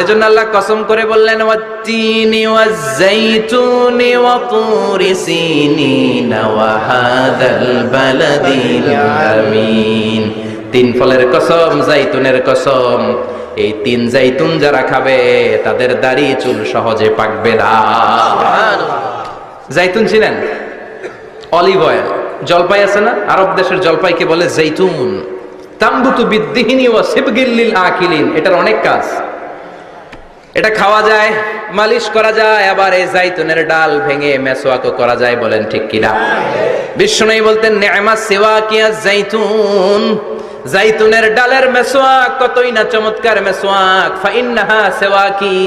এজন্য আল্লাহ কসম করে বললেন ওয়াত-তিনি ওয়াজ-যাইতুনি ওয়া তুরি সিনিন ওয়া হাদাল বালাদিল আমিন। তিন ফলের কসম, জাইতুনের কসম, এই তিন জাইতুন যারা খাবে তাদের দাড়ি চুল সহজে পাকবে না। জাইতুন চিনেন? অলিভ অয়েল, জলপাই আছে না, আরব দেশের জলপাইকে বলে জাইতুন। তামবুতু বিদ্দিহিনি ওয়া সিবগিল লিল আকিলিন। এটার অনেক কাজ, এটা খাওয়া যায়, মালিশ করা যায়, আবার এই জাইতুনের ডাল ভেঙে মেসওয়াকও করা যায়। বলেন ঠিক কিনা? বিষ্ণু বলতেন নি'মা সিওয়াকিয়া জাইতুন, জাইতুনের ডালের মেসওয়াক কতই না চমৎকার মেসওয়াক। ফাইন্নাহা সিওয়াকি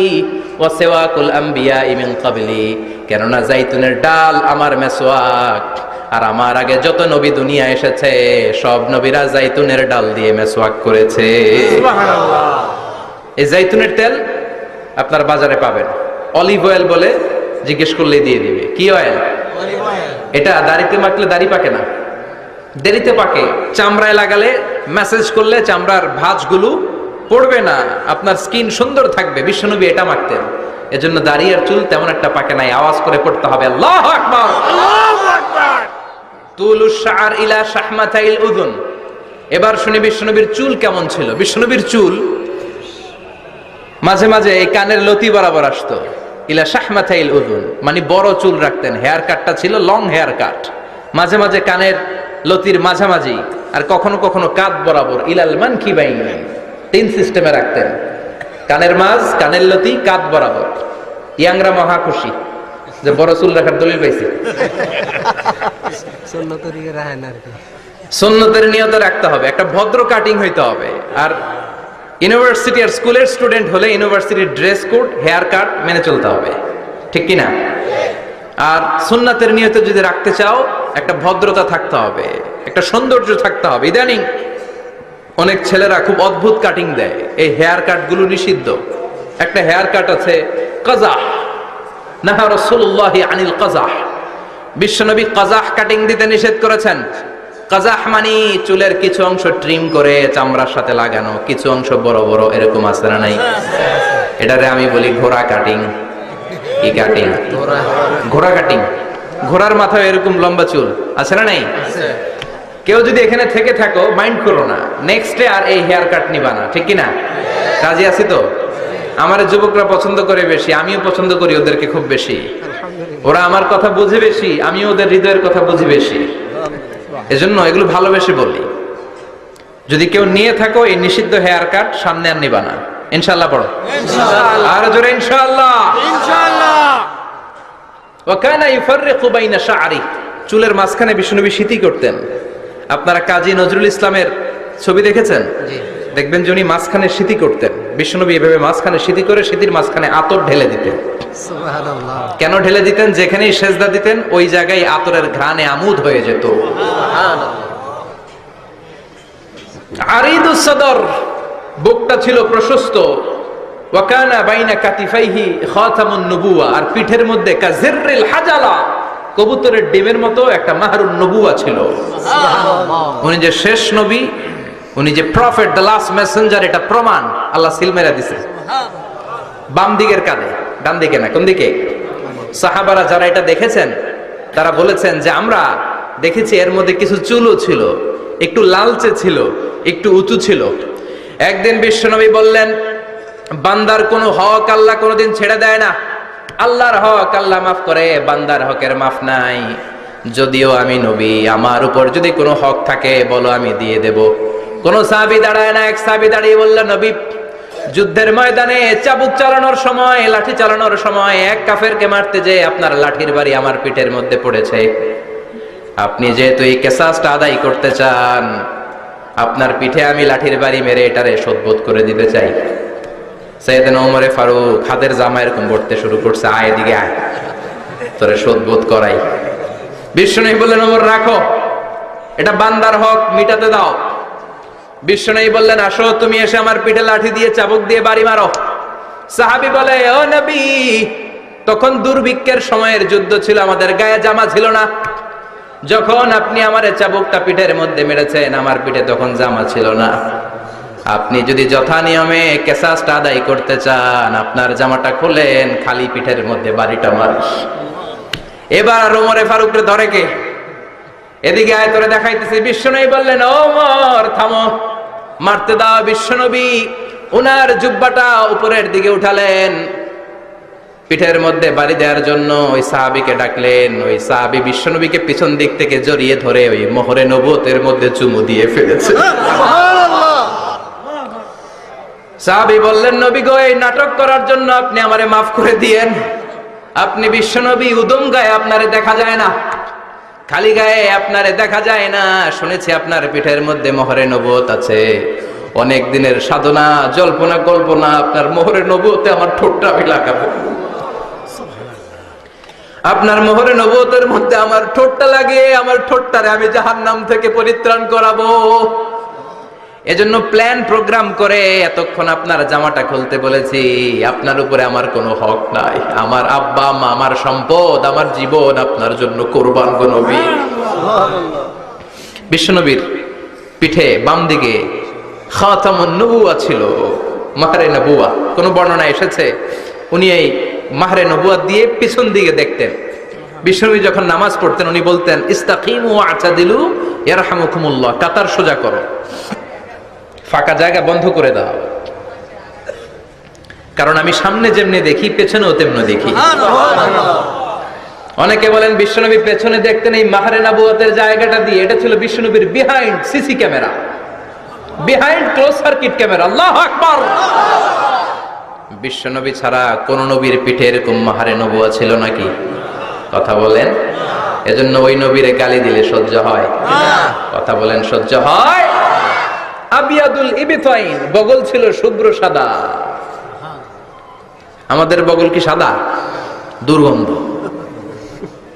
ওয়া সিওয়াকুল আমবিয়া মিন ক্বাবলি, কেননা জাইতুনের ডাল আমার মেসওয়াক, আর আমার আগে যত নবী দুনিয়া এসেছে সব নবীরা জাইতুনের ডাল দিয়ে মেসওয়াক করেছে। সুবহানাল্লাহ। এই জাইতুনের তেল আপনার বাজারে পাবেন, অলিভ অয়েল বলে জিজ্ঞেস করলে দিয়ে দিবে। কি অয়েল? Olive oil. এটা দাড়িতে মাখলে দাড়ি পাকে না, দেরিতে পাকে। চামড়ায় লাগালে, ম্যাসেজ করলে চামড়ার ভাঁজগুলো পড়বে না, আপনার স্কিন সুন্দর থাকবে। বিশ্বনবী এটা মাখতেন, এজন্য দাড়ি আর চুল তেমন একটা পাকে নাই। আওয়াজ করে পড়তে হবে আল্লাহু আকবার, আল্লাহু আকবার। তুলুশ শা'r ইলা শাহমাতাইল উযুন। এবার শুনি বিশ্বনবীর চুল কেমন ছিল। বিশ্বনবীর চুল মাঝে মাঝে এই কানের লতি বরাবর আসতো। ইলা শাহমাতাইল উযুন মানে বড় চুল রাখতেন, হেয়ার কাটটা ছিল লং হেয়ার কাট। মাঝে মাঝে কানের লতির মাঝামাঝি, আর কখনো কখনো কাঁধ বরাবর। ইলাল মানকিবাইন, তিন সিস্টেমে রাখতেন, কানের মাঝ, কানের লতি, কাঁধ বরাবর। ইয়াংরা মহা খুশি যে বড় চুল রাখার দলিল পাইছে। সুন্নতের নিয়ত রাখতে হবে, একটা ভদ্র কাটিং হইতে হবে। আর ইউনিভার্সিটি আর স্কুলের স্টুডেন্ট হলে ইউনিভার্সিটির ড্রেস কোড, হেয়ার কাট মেনে চলতে হবে, ঠিক কিনা? আর সুন্নাতের নিয়ত যদি রাখতে চাও একটা ভদ্রতা থাকতে হবে, একটা সৌন্দর্য থাকতে হবে। ইদানিং অনেক ছেলেরা খুব অদ্ভুত কাটিং দেয়, এই হেয়ার কাট গুলো নিষিদ্ধ। একটা হেয়ার কাট আছে কাজাহ, নাহা রাসূলুল্লাহি আনিল কাজাহ। বিশ্বনবী কাজাহ কাটিং দিতে নিষেধ করেছেন। কাজাহ মানে চুলের কিছু অংশ ট্রিম করে চামড়ার সাথে লাগানো, কিছু অংশ বড় বড়, এরকম আছে না নাই? এটারে আমি বলি ঘোড়া কাটিং। কি কাটিং? ঘোড়া কাটিং। ঘোড়ার মাথায় এরকম লম্বা চুল আছে না নাই? কেউ যদি এখানে থেকে থাকো মাইন্ড করো না, নেক্সট ডে আর এই হেয়ার কাট নিবা না, ঠিক কিনা? রাজি আছি তো? আমার যুবকরা পছন্দ করে বেশি, আমিও পছন্দ করি ওদেরকে খুব বেশি। ওরা আমার কথা বুঝে বেশি, আমিও ওদের হৃদয়ের কথা বুঝি বেশি, এজন্য এগুলো ভালোবেসে বলি। যদি কেউ নিয়ে থাকো এই নিষিদ্ধ হেয়ার কাট, সামনে আর নিবা না। ইনশাআল্লাহ পড়ো, ইনশাআল্লাহ। আর জোরে ইনশাআল্লাহ, ইনশাআল্লাহ। ওয়া কানা ইউফাররিকু বাইনা শা'রি, চুলের মাঝখানে বিষ্ণুনবী সিঁথি করতেন। আপনারা কাজী নজরুল ইসলামের ছবি দেখেছেন? জি। দেখবেন যে উনি মাঝখানে সিঁথি করতেন। বিষ্ণুনবী এভাবে মাঝখানে সিঁথি করে সিঁথির মাঝখানে আতর ঢেলে দিতেন। সুবহানাল্লাহ। কেন ঢেলে দিতেন? যেখানেই সেজদা দিতেন ওই জায়গায় আতরের ঘ্রাণে আমোদ হয়ে যেত। সুবহানাল্লাহ। আরিদুস সদর, বুকটা ছিল প্রশস্ত। ওয়া কানা বাইনা কাতিফাইহি খাতামুন নবুওয়া, আর পিঠের মধ্যে কাজিররিল হাজালা, কবুতরের ডিমের মতো একটা মাহরুন নবুওয়া ছিল। সুবহানাল্লাহ। উনি যে শেষ নবী, উনি যে প্রফেট, দ্য লাস্ট মেসেঞ্জার, এটা প্রমাণ আল্লাহ সিল মেরা দিছে। বাম দিকের কাঁধে, ডান দিকে না। কোন দিকে? সাহাবারা যারা এটা দেখেছেন তারা বলেছেন যে আমরা দেখেছি এর মধ্যে কিছু চুলও ছিল, একটু লালচে ছিল, একটু উঁচু ছিল। একদিন বিশ্বনবী বললেন, বান্দার কোনো হক আল্লাহ কোনোদিন ছেড়ে দেয় না। আল্লাহর হক আল্লাহ মাফ করে, বান্দার হকের মাফ নাই। যদিও আমি নবী, আমার উপর যদি কোনো হক থাকে বলো, আমি দিয়ে দেব। কোন সাহাবী দাঁড়ায় না। এক সাহাবী দাঁড়িয়ে বলল, নবী, যুদ্ধের ময়দানে চাবুক চালানোর সময়, লাঠি চালানোর সময় এক কাফেরকে মারতে যে আপনার লাঠির বাড়ি আমার পিঠের মধ্যে পড়েছে। আপনি যেহেতু এই কিসাসটা আদায় করতে চান, আপনার পিঠে আমি লাঠির বাড়ি মেরে এটারে শোধবোধ করে দিতে চাই। সাইয়েদনা ওমরে ফারুক হাতের জামা এরকম পড়তে শুরু করছে, আয় এদিকে আয়, তোরে শোধবোধ করাই। বিশ্বনবী বললেন, ওমর রাখো, এটা বান্দার হক, মিটাতে দাও। বিশ্বনবী বললেন, আসো তুমি এসে আমার পিঠে লাঠি দিয়ে চাবুক দিয়ে বাড়ি মারো। সাহাবী বলে, ও নবী, তখন দুর্ভিক্ষের সময়ের যুদ্ধ ছিল, আমাদের গায়ে জামা ছিল না। যখন আপনি আমার চাবুকটা পিঠের মধ্যে মেরেছেন, আমার পিঠে তখন জামা ছিল না। আপনি যদি যথা নিয়মে কেসাসটা আদায় করতে চান, আপনার জামাটা খোলেন, খালি পিঠের মধ্যে বাড়িটা মারিস। এবার ওমরে ফারুকরে ধরে কে? এদিকে আয় তোরে দেখাইতেছি। বিশ্বনবী বললেন, ওমর থামো, মারতে দাও। বিশ্বনবী উনার জুব্বাটা উপরের দিকে উঠালেন, পিঠের মধ্যে বাড়ি দেওয়ার জন্য ওই সাহাবীকে ডাকলেন। ওই সাহাবী বিশ্বনবীকে পিছন দিক থেকে জড়িয়ে ধরে ওই মোহরে নবুয়তের মধ্যে চুমু দিয়ে ফেলেছে। সাহাবী বললেন, নবী গো, এই নাটক করার জন্য আপনি আমারে মাফ করে দিয়েন। আপনি বিশ্বনবী, উদম গায়ে আপনারে দেখা যায় না, খালি গায়ে আপনারে দেখা যায় না। শুনেছি আপনার পিঠের মধ্যে মোহরে নবুয়ত আছে। অনেক দিনের সাধনা, জল্পনা কল্পনা, আপনার মোহরে নবুয়তে আমার ঠোঁটটা আমি লাগাবো। আপনার মোহরে নবুয়তের মধ্যে আমার ঠোঁটটা লাগিয়ে আমার ঠোঁটটারে আমি জাহান্নাম থেকে পরিত্রাণ করাবো। এজন্য প্ল্যান প্রোগ্রাম করে এতক্ষণ আপনার জামাটা খুলতে বলেছি। আপনার উপরে আমার কোনো হক নাই। আমার আব্বা মা, আমার সম্পদ, আমার জীবন আপনার জন্য কোরবান গো নবী। বিশ্বনবীর পিঠে বাম দিকে খাতামুন নবুয়া ছিল, মাহরে নবুয়া। কোন বর্ণনা এসেছে উনি এই মাহরে নবুয়া দিয়ে পিছন দিকে দেখতেন। বিশ্বনবী যখন নামাজ পড়তেন উনি বলতেন, ইস্তাকিমু ওয়া'তাদিলু ইয়ারহামুকুমুল্লাহ, কাতার সোজা করো, ফাঁকা জায়গা বন্ধ করে দাও, কারণ আমি সামনে যেমনি দেখি পেছনেও তেমনি দেখি। অনেকে বলেন বিশ্বনবী পেছনে দেখতেন এই মাহরে নবুয়তের জায়গাটা দিয়ে। এটা ছিল বিশ্বনবীর behind CC camera, behind close circuit camera. আল্লাহু আকবার। বিশ্বনবী ছাড়া কোন নবীর পিঠে এরকম মাহরে নবুয়া ছিল নাকি? কথা বলেন। এজন্য ওই নবীরে গালি দিলে সহ্য হয়? কথা বলেন, সহ্য হয়? আবিয়াদুল ইবতাইন, বগল ছিল শুভ্র সাদা। আমাদের বগল কি সাদা? দুর্গন্ধ,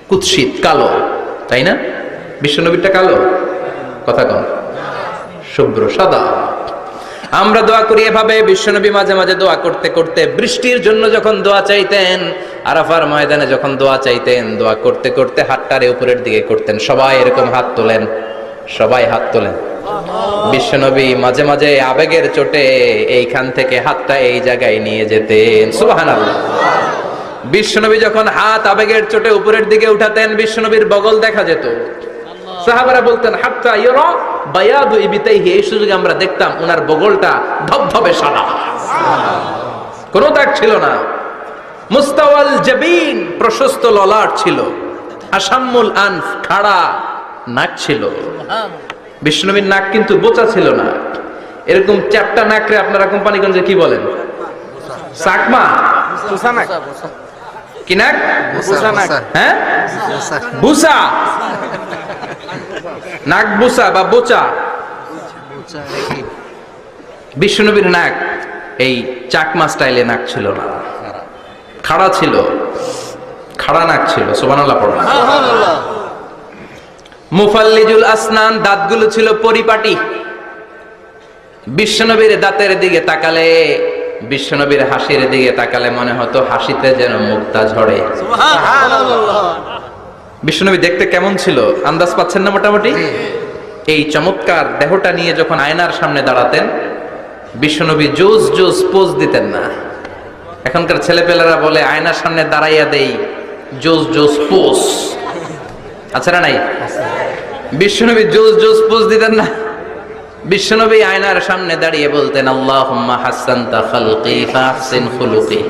কুৎসিত, কালো, তাই না? বিশ্বনবীরটা কালো? কথা কন, শুভ্র সাদা। আমরা দোয়া করি এভাবে। বিশ্বনবী মাঝে মাঝে দোয়া করতে করতে বৃষ্টির জন্য যখন দোয়া চাইতেন, আরাফার ময়দানে যখন দোয়া চাইতেন, দোয়া করতে করতে হাতটারে উপরের দিকে করতেন। সবাই এরকম হাত তোলেন, সবাই হাত তোলেন। বিশ্বনবী মাঝে মাঝে আবেগের চোটে এইখান থেকে হাতটা এই জায়গায় নিয়ে যেতেন। সুবহানাল্লাহ। বিশ্বনবী যখন হাত আবেগের চোটে উপরের দিকে উঠাতেন, বিশ্বনবীর বগল দেখা যেত। সাহাবারা বলতেন, হাত্তা ইয়ারা বায়াদু ইবতাইহি, এই সুযোগে আমরা দেখতাম ওনার বগলটা ধবধবে সাদা, কোনো দাগ ছিল না। মুস্তাওয়াল জাবিন, প্রশস্ত ললাট ছিল। আসাম্মুল আনফ, খাড়া নাক ছিল। বিশ্বনবীর নাক কিন্তু বোচা ছিল না। এরকম চ্যাপটা নাকরে আপনারা কোম্পানিগঞ্জে কি বলেন? চাকমা? কি নাক? হ্যাঁ, বুসা। নাক বুসা বা বোচা। বিশ্বনবীর নাক এই চাকমা স্টাইলে নাক ছিল না, খাড়া ছিল, খাড়া নাক ছিল। সুবহানাল্লাহ পড়ুন। মুফাল্লিজুল আসনান, দাঁতগুলো ছিল পরিপাটি। বিশ্বনবীর দাঁতের দিকে তাকালে, বিশ্বনবীর হাসির দিকে তাকালে মনে হতো হাসিতে যেন মুক্তা ঝরে। বিশ্বনবী দেখতে কেমন ছিল আন্দাজ পাচ্ছেন না মোটামুটি? এই চমৎকার দেহটা নিয়ে যখন আয়নার সামনে দাঁড়াতেন, বিশ্বনবী জোস জোস পোজ দিতেন না। এখনকার ছেলেপেলেরা বলে আয়নার সামনে দাঁড়াইয়া দেই জোস জোস পোজ, আচ্ছা না নাই? বিশ্বনবী জোস জোস পোজ দিতেন না। বিশ্বনবী আয়নার সামনে দাঁড়িয়ে বলতেন, আল্লাহুম্মা হাসানতা খালকি ফাহসিন খুলুকি।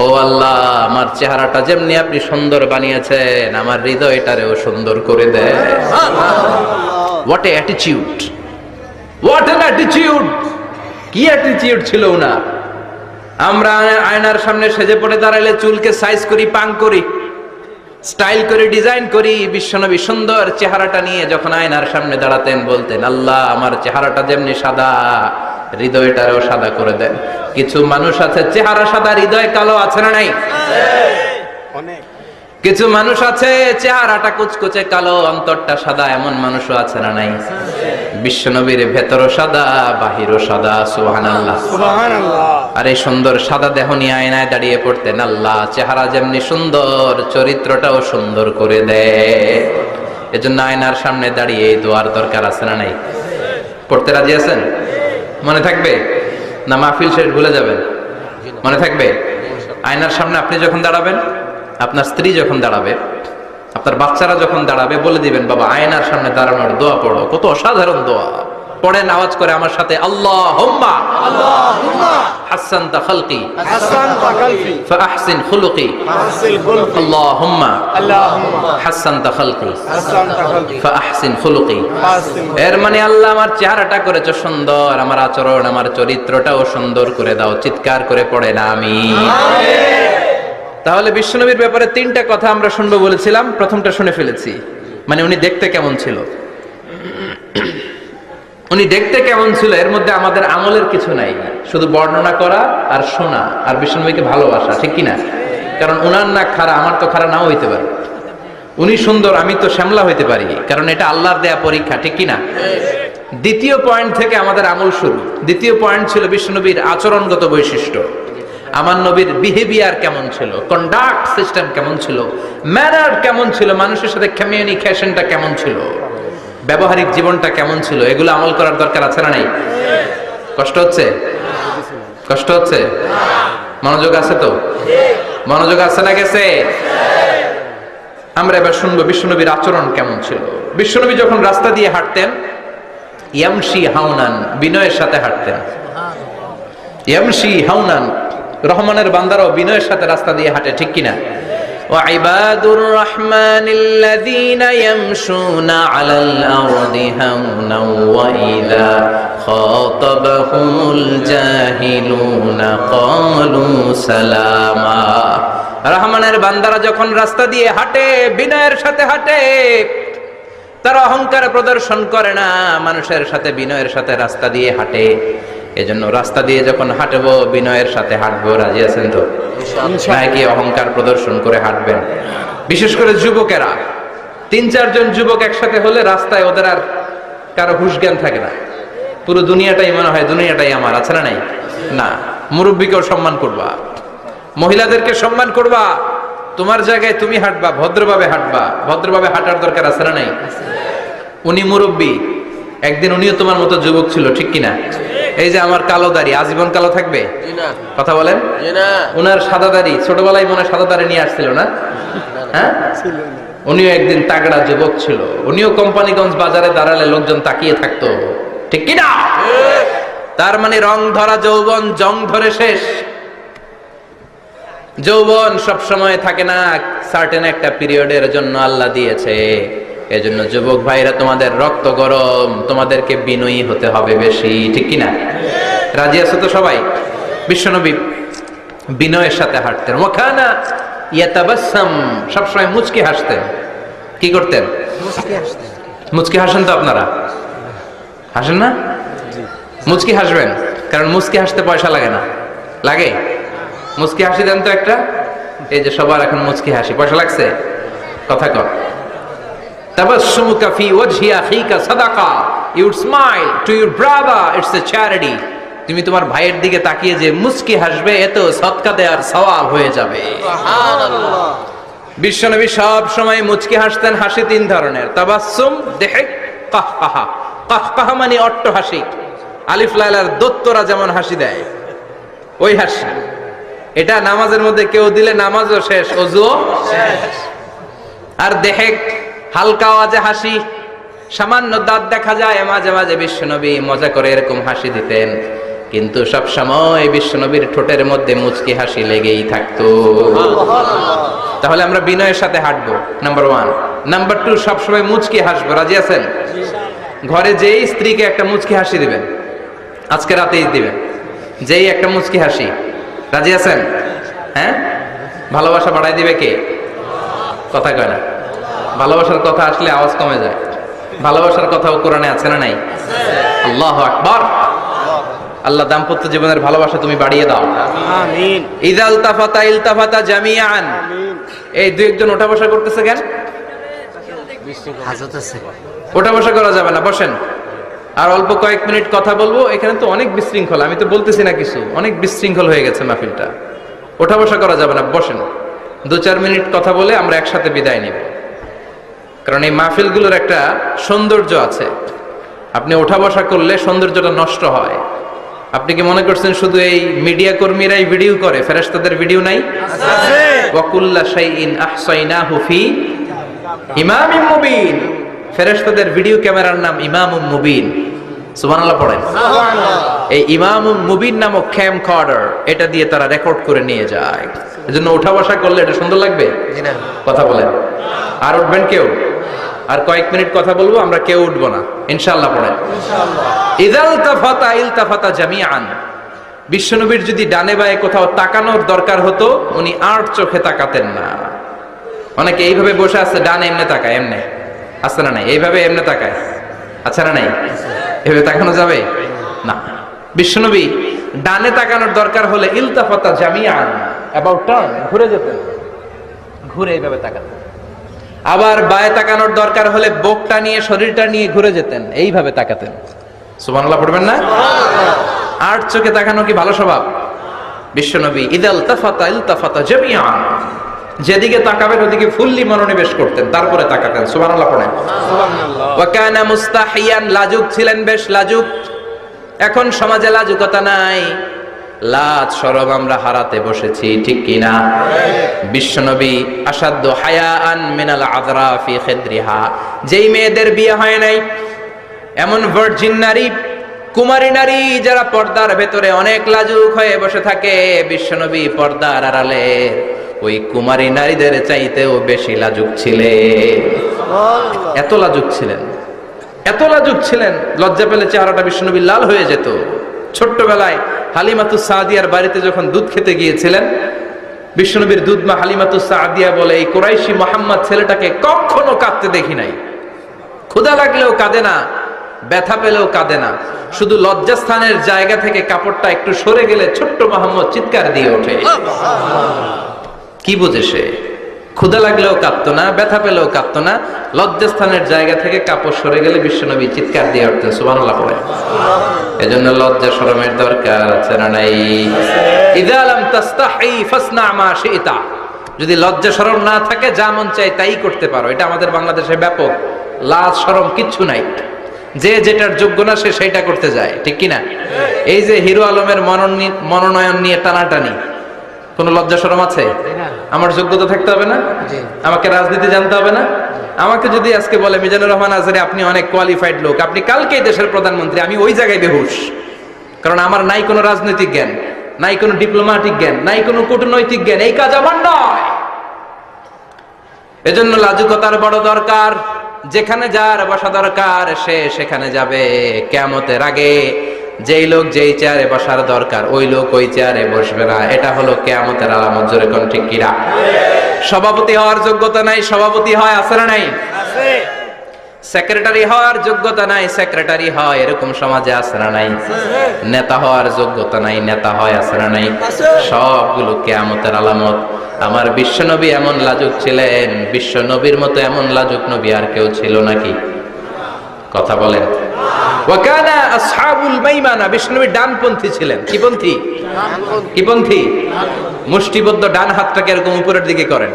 ও আল্লাহ, আমার চেহারাটা যেমনি আপনি সুন্দর বানিয়েছেন, আমার হৃদয়টারেও সুন্দর করে দেন। What a attitude, what an attitude! কি অ্যাটিটিউড ছিল না! আমরা আয়নার সামনে সেজে পড়ে দাঁড়াইলে চুলকে সাইজ করি, পাং করি, স্টাইল করে, ডিজাইন করি। বিশ্বনবী সুন্দর চেহারাটা নিয়ে যখন আয়নার সামনে দাঁড়াতেন বলতেন, আল্লাহ, আমার চেহারাটা যেমনি সাদা, হৃদয়টারও সাদা করে দেন। কিছু মানুষ আছে চেহারা সাদা, হৃদয় কালো, আছে না নাই? কিছু মানুষ আছে চেহারাটা কুচকুচে কালো, অন্তরটা সাদা, এমন মানুষও আছে না নাই? বিশ্বনবীর ভেতরও সাদা, বাহিরও সাদা। সুবহানাল্লাহ, সুবহানাল্লাহ। আর এই সুন্দর সাদা দেহ নিয়ে আয়নায় দাঁড়িয়ে পড়তেন, আল্লাহ, চেহারা যেমনি সুন্দর, চরিত্রটাও সুন্দর করে দেয়। এজন্য আয়নার সামনে দাঁড়িয়ে এই দোয়ার দরকার আছে না নাই? পড়তে রাজি আছেন? মনে থাকবে না মাহফিল শেষ ভুলে যাবেন? মনে থাকবে? আয়নার সামনে আপনি যখন দাঁড়াবেন, আপনার স্ত্রী যখন দাঁড়াবে, আপনার বাচ্চারা যখন দাঁড়াবে, বলে দিবেন বাবা আয়নার সামনে দাঁড়ানোর দোয়া পড়ো। কত অসাধারণ দোয়া! পড়েন আওয়াজ করে আমার সাথে, আল্লাহুম্মা হাসানতা খালকি ফাআহসিন খুলুকি, আল্লাহুম্মা হাসানতা খালকি ফাআহসিন খুলুকি। এর মানে আল্লাহ আমার চেহারাটা করেছো সুন্দর, আমার আচরণ, আমার চরিত্রটাও সুন্দর করে দাও। চিৎকার করে পড়েন আমিন। তাহলে বিশ্বনবীর ব্যাপারে 3টা কথা আমরা শুনবো বলেছিলাম, প্রথমটা শুনে ফেলেছি। মানে উনি দেখতে কেমন ছিল, উনি দেখতে কেমন ছিল, এর মধ্যে আমাদের আমলের কিছু নাই, শুধু বর্ণনা করা আর শোনা আর বিশ্বনবীকে ভালোবাসা, ঠিক কিনা? কারণ উনার নাক খাড়া, আমার তো খাড়া নাও হইতে পারে। উনি সুন্দর, আমি তো শ্যামলা হইতে পারি, কারণ এটা আল্লাহর দেয়া পরীক্ষা, ঠিক কিনা? দ্বিতীয় পয়েন্ট থেকে আমাদের আমল শুরু। দ্বিতীয় পয়েন্ট ছিল বিশ্বনবীর আচরণগত বৈশিষ্ট্য। আমার নবীর বিহেভিয়ার কেমন ছিল, কন্ডাক্ট সিস্টেম কেমন ছিল, ম্যানার কেমন ছিল, মানুষের সাথে কমিউনিকেশনটা কেমন ছিল, ব্যবহারিক জীবনটা কেমন ছিল, এগুলো আমল করার দরকার আছে না নাই? কষ্ট হচ্ছে? কষ্ট হচ্ছে? মনোযোগ আছে তো? মনোযোগ আছে না গেছে? আমরা এবার শুনবো বিশ্বনবীর আচরণ কেমন ছিল। বিশ্বনবী যখন রাস্তা দিয়ে হাঁটতেন, ইয়ামশি হাউনান, বিনয়ের সাথে হাঁটতেন। ইয়ামশি হাউনান, রহমানের বান্দারাও বিনয়ের সাথে রাস্তা দিয়ে হাঁটে, ঠিক কিনা? وعباد الرحمن الذين يمشون على الأرض هونا وإذا خاطبهم الجاهلون قالوا سلاما। রহমানের বান্দারা যখন রাস্তা দিয়ে হাঁটে, বিনয়ের সাথে হাঁটে, তারা অহংকার প্রদর্শন করে না, মানুষের সাথে বিনয়ের সাথে রাস্তা দিয়ে হাঁটে। এজন্য রাস্তা দিয়ে যখন হাঁটবো, বিনয়ের সাথে হাঁটবো। রাজি আছেন তো? নাকি অহংকার প্রদর্শন করে হাঁটবেন? বিশেষ করে যুবকেরা, 3-4 জন যুবক একসাথে হলে রাস্তায় ওদের আর কারো হুঁশ জ্ঞান থাকে না, পুরো দুনিয়াটাই মনে হয় দুনিয়াটাই আমার, আছে না নাই? না, মুরব্বীকেও সম্মান করবা, মহিলাদেরকে সম্মান করবা, তোমার জায়গায় তুমি হাঁটবা, ভদ্রভাবে হাঁটবা। ভদ্রভাবে হাঁটার দরকার আছে না নাই? উনি মুরব্বী, একদিন উনিও তোমার মতো যুবক ছিল, ঠিক কিনা? এই যে আমার কালো দাড়ি, আজীবন কালো থাকবে? কথা বলেন। উনার সাদা দাড়ি, ছোটবেলায় মনে সাদা দাড়ি নিয়ে আসছিল না? হ্যাঁ, উনিও একদিন তাগড়া যুবক ছিল। উনিও কোম্পানিগঞ্জ বাজারে দাঁড়ালে লোকজন তাকিয়ে থাকতো, ঠিক কিনা? তার মানে রং ধরা যৌবন জং ধরে শেষ। যৌবন সব সময় থাকে না, সার্টেন একটা পিরিয়ডের জন্য আল্লাহ দিয়েছে। এজন্য যুবক ভাইরা, তোমাদের রক্ত গরম, তোমাদেরকে বিনয়ী হতে হবে বেশি, ঠিক কিনা? রাজি আছো তো সবাই? বিশ্বনবী বিনয়ের সাথে হাঁটতেন। ওয়াকানা ইয়াতাবাসসাম, সবসময় মুচকি হাসতেন। কি করতেন? মুচকি হাসেন তো আপনারা? হাসেন না? মুচকি হাসবেন, কারণ মুচকি হাসতে পয়সা লাগে না। লাগে? মুচকি হাসি দেন তো একটা। এই যে সবার এখন মুচকি হাসি, পয়সা লাগছে? কথা কর। তাবাসসুমুকা ফি ওয়াজহি আখিকা সাদাকা, you smile to your brother, it's a charity. তুমি তোমার ভাইয়ের দিকে তাকিয়ে যে মুচকি হাসবে, এত সদকা দেওয়ার সওয়াব হয়ে যাবে। সুবহানাল্লাহ। বিশ্বনবী সব সময় মুচকি হাসতেন। হাসি 3 ধরনের, তাবাসসুম, দিহক, কাহকাহা। কাহকাহা মানে অট্ট হাসি, আলিফ লাইলার দত্তরা যেমন হাসি দেয়, ওই হাসি। এটা নামাজের মধ্যে কেউ দিলে নামাজও শেষ, ওযুও শেষ। আর দিহক, হালকা আওয়াজে হাসি, সামান্য দাঁত দেখা যায় মাঝে মাঝে। বিশ্বনবী মজা করে এরকম হাসি দিতেন, কিন্তু সব সময় বিশ্বনবীর ঠোঁটের মধ্যে মুচকি হাসি লেগেই থাকতো। তাহলে আমরা বিনয়ের সাথে হাঁটবো, নাম্বার 1। নাম্বার 2, সবসময় মুচকি হাসবো। রাজি আছেন? ঘরে যেই স্ত্রীকে একটা মুচকি হাসি দিবেন, আজকে রাতেই দিবেন, যেই একটা মুচকি হাসি। রাজি আছেন? হ্যাঁ, ভালোবাসা বাড়াই দিবে কে? কথা কয় না। ভালোবাসার কথা আসলে আওয়াজ কমে যায়। ভালোবাসার কথাও কোরআনে আছে না নাই? আল্লাহু আকবার। আল্লাহ দাম্পত্য জীবনের ভালোবাসা তুমি বাড়িয়ে দাও, আমিন। ইযাল তাফাতা ইলতাফাতা জামিআন। এই 2-1 জন ওঠা বসা করতেছে কেন? হাজত আছে, ওঠা বসা করা যাবে না, বসেন। আর অল্প কয়েক মিনিট কথা বলবো। এখানে তো অনেক বিশৃঙ্খল, আমি তো বলতেছি না কিছু, অনেক বিশৃঙ্খল হয়ে গেছে মাহফিলটা। ওঠা বসা করা যাবে না, বসেন। 2-4 মিনিট কথা বলে আমরা একসাথে বিদায় নিব। কারণ এই মাহফিলগুলোর একটা সৌন্দর্য আছে, আপনি ওঠা বসা করলে সৌন্দর্যটা নষ্ট হয়। আপনি কি মনে করছেন শুধু এই মিডিয়া কর্মীরাই ভিডিও করে, ফেরেশতাদের ভিডিও নাই? আছে। ওয়া কুল্লা শাইইন আহসাইনাহু ফি ইমামিম মুবিন। ফেরেশতাদের ভিডিও ক্যামেরার নাম ইমামুম মুবিন। সুবহানাল্লাহ পড়েন। এই ইমামুম মুবিন নামক ক্যামকর্ডার, এটা দিয়ে তারা রেকর্ড করে নিয়ে যায়। এজন্য ওঠা বসা করলে এটা সুন্দর লাগবে? কথা বলেন। আর উঠবেন কেউ? আর কয়েক মিনিট কথা বলবো, আমরা কেউ উঠবো না ইনশাআল্লাহ। পড়েন ইযাল তাফাতা ইলতাফাতা জামিআন। বিশ্বনবীর যদি ডানে বায়ে কোথাও তাকানোর দরকার হতো, উনি আর চোখে তাকাতেন না। অনেকে এইভাবে বসে আছে, ডানে এমনে তাকায়, এমনে আছে না নাই? এইভাবে এমনে তাকায়, আছে না নাই? এভাবে তাকানো যাবে না। বিশ্বনবী ডানে তাকানোর দরকার হলে ইলতাফাতা জামিআন, অ্যাবাউট টার্ন, ঘুরে যেতেন, ঘুরে এইভাবে তাকাতেন। আবার বায়ে তাকানোর দরকার হলে বুকটা নিয়ে, শরীরটা নিয়ে ঘুরে যেতেন, এইভাবে তাকাতেন। সুবহানাল্লাহ পড়বেন না? আর চোখে তাকানো কি ভালো স্বভাব? বিশ্বনবী ইদাল তাফাতা ইলতাফাতা জামিআন, যেদিকে তাকাবেন ওদিকে ফুললি মনোনিবেশ করতেন, তারপরে তাকাতেন। সুবহানাল্লাহ পড়েন। ওয়া কানা মুস্তাহিয়ান, লাজুক ছিলেন, বেশ লাজুক। এখন সমাজে লাজুকতা নাই, লাজ শরম আমরা হারাতে বসেছি, ঠিক কি না? বিশ্বনবী আসাদ্দু হায়াআন মিনাল আযরা ফি খিদরিহা, যেই মেয়েদের বিয়ে হয় নাই, এমন ভার্জিন নারী, কুমারী নারী যারা পর্দার ভেতরে অনেক লাজুক হয়ে বসে থাকে, বিশ্বনবী পর্দার আড়ালে ওই কুমারী নারীদের চাইতেও বেশি লাজুক ছিলেন। এত লাজুক ছিলেন, এত লাজুক ছিলেন, লজ্জা পেলে চেহারাটা বিশ্বনবী লাল হয়ে যেত। ছোট্টবেলায় হালিমাতুস সাদিয়ার বাড়িতে যখন দুধ খেতে গিয়েছিলেন, বিশ্বনবীর দুধমা হালিমাতুস সাদিয়া বলে, এই কুরাইশি মুহাম্মদ ছেলেটাকে কখনো কাঁদতে দেখি নাই। ক্ষুধা লাগলেও কাঁদে না, ব্যথা পেলেও কাঁদে না, শুধু লজ্জাস্থানের জায়গা থেকে কাপড়টা একটু সরে গেলে ছোট্ট মুহাম্মদ চিৎকার দিয়ে ওঠে। কি বোঝে সে? ক্ষুধা লাগলেও কাঁদতো না, ব্যথা পেলেও কাঁদতো না, লজ্জাস্থানের জায়গা থেকে কাপড় সরে গেলে বিশ্বনবী চিৎকার দিয়ে উঠতেন। সুবহানাল্লাহ পড়ে। এজন্য লজ্জা শরমের দরকার আছে না নাই? ইযা লাম তাস্তাহি ফাসনা মা শি'তা, যদি লজ্জা শরম না থাকে যা মন চাই তাই করতে পারো। এটা আমাদের বাংলাদেশে ব্যাপক, লাজ শরম কিচ্ছু নাই, যে যেটার যোগ্য না সে সেইটা করতে যায়, ঠিক কি না? এই যে হিরো আলমের মনোনয়ন নিয়ে টানাটানি, কোন লজ্জা শরম আছে? আমার যোগ্যতা থাকতে হবে না? আমাকে রাজনীতি জানতে হবে না? আমাকে যদি আজকে বলে মিজানুর রহমান আজহারী আপনি অনেক কোয়ালিফাইড লোক, আপনি কালকেই দেশের প্রধানমন্ত্রী, আমি ওই জায়গায় বেহুশ, কারণ আমার নাই কোনো রাজনৈতিক জ্ঞান, নাই কোনো ডিপ্লোম্যাটিক জ্ঞান, নাই কোনো কূটনৈতিক জ্ঞান, এই কাজ আমার নয়। এজন্য লাজুকতার বড় দরকার। যেখানে যার বসা দরকার সে সেখানে যাবে। কিয়ামতের আগে যেই লোক যেই চেয়ারে বসার দরকার ওই লোক ওই চেয়ারে বসবে না, এটা হলো কিয়ামতের আলামত। জোরে কোন ঠিক কিনা? সভাপতি হওয়ার যোগ্যতা নাই, সভাপতি হয়, আছে না নাই? আছে। সেক্রেটারি হওয়ার যোগ্যতা নাই, সেক্রেটারি হয়, এরকম সমাজে আছে না নাই? নেতা হওয়ার যোগ্যতা নাই, নেতা হয়, আছে না নাই? সবগুলো কিয়ামতের আলামত। আমার বিশ্বনবী এমন লাজুক ছিলেন, বিশ্বনবীর মতো এমন লাজুক নবী আর কেউ ছিল নাকি? কথা বলেন। ওয়াকানা আসহাবুল মাইমানা, বিশ্বনবী ডানপন্থী ছিলেন। কি পন্থী? কি পন্থী? মুষ্টিবদ্ধ ডান হাতটাকে এরকম উপরের দিকে করেন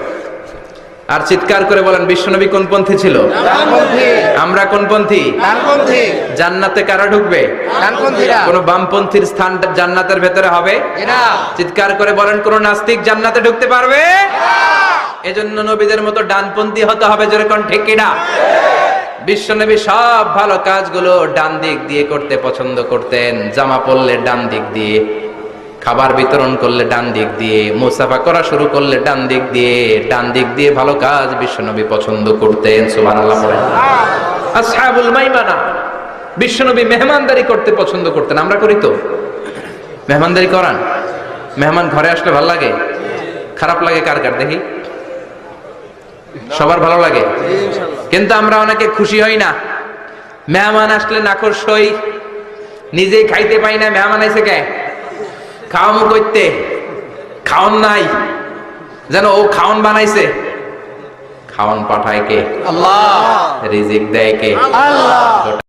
আর চিৎকার করে বলেন, বিশ্বনবী কোন পন্থী ছিল? ডানপন্থী। আমরা কোন পন্থী? ডানপন্থী। জান্নাতে কারা ঢুকবে? ডানপন্থীরা। কোন বামপন্থীর স্থান জান্নাতের ভেতরে হবে? না। চিৎকার করে বলেন, কোন নাস্তিক জান্নাতে ঢুকতে পারবে? এজন্য নবীদের মতো ডানপন্থী হতে হবে। জোরে কোন ঠিক কিনা? বিশ্বনবী সব ভালো কাজগুলো ডান দিক দিয়ে করতে পছন্দ করতেন। জামা পরলে ডান দিক দিয়ে, খাবার বিতরণ করলে ডান দিক দিয়ে, মুসাফা করা শুরু করলে ডান দিক দিয়ে, ডান দিক দিয়ে ভালো কাজ বিশ্বনবী পছন্দ করতেন। সুবহানাল্লাহ পড়েন। আসহাবুল মাইমানা, বিশ্বনবী মেহমানদারি করতে পছন্দ করতেন। আমরা করি তো? মেহমানদারি করান? মেহমান ঘরে আসলে ভালো লাগে? খারাপ লাগে কার কার দেখি? সবার ভালো লাগে, কিন্তু আমরা অনেকে খুশি হই না। মেহমান আসলে নাখোশ হই, নিজেই খাইতে পাই না। মেহমান আইছে কে? খাওয়ামু করতে, খাওন নাই, যেন ও খাওন বানাইছে। খাওন পাঠায় কে? আল্লাহ। রিজিক দেয় কে? আল্লাহ।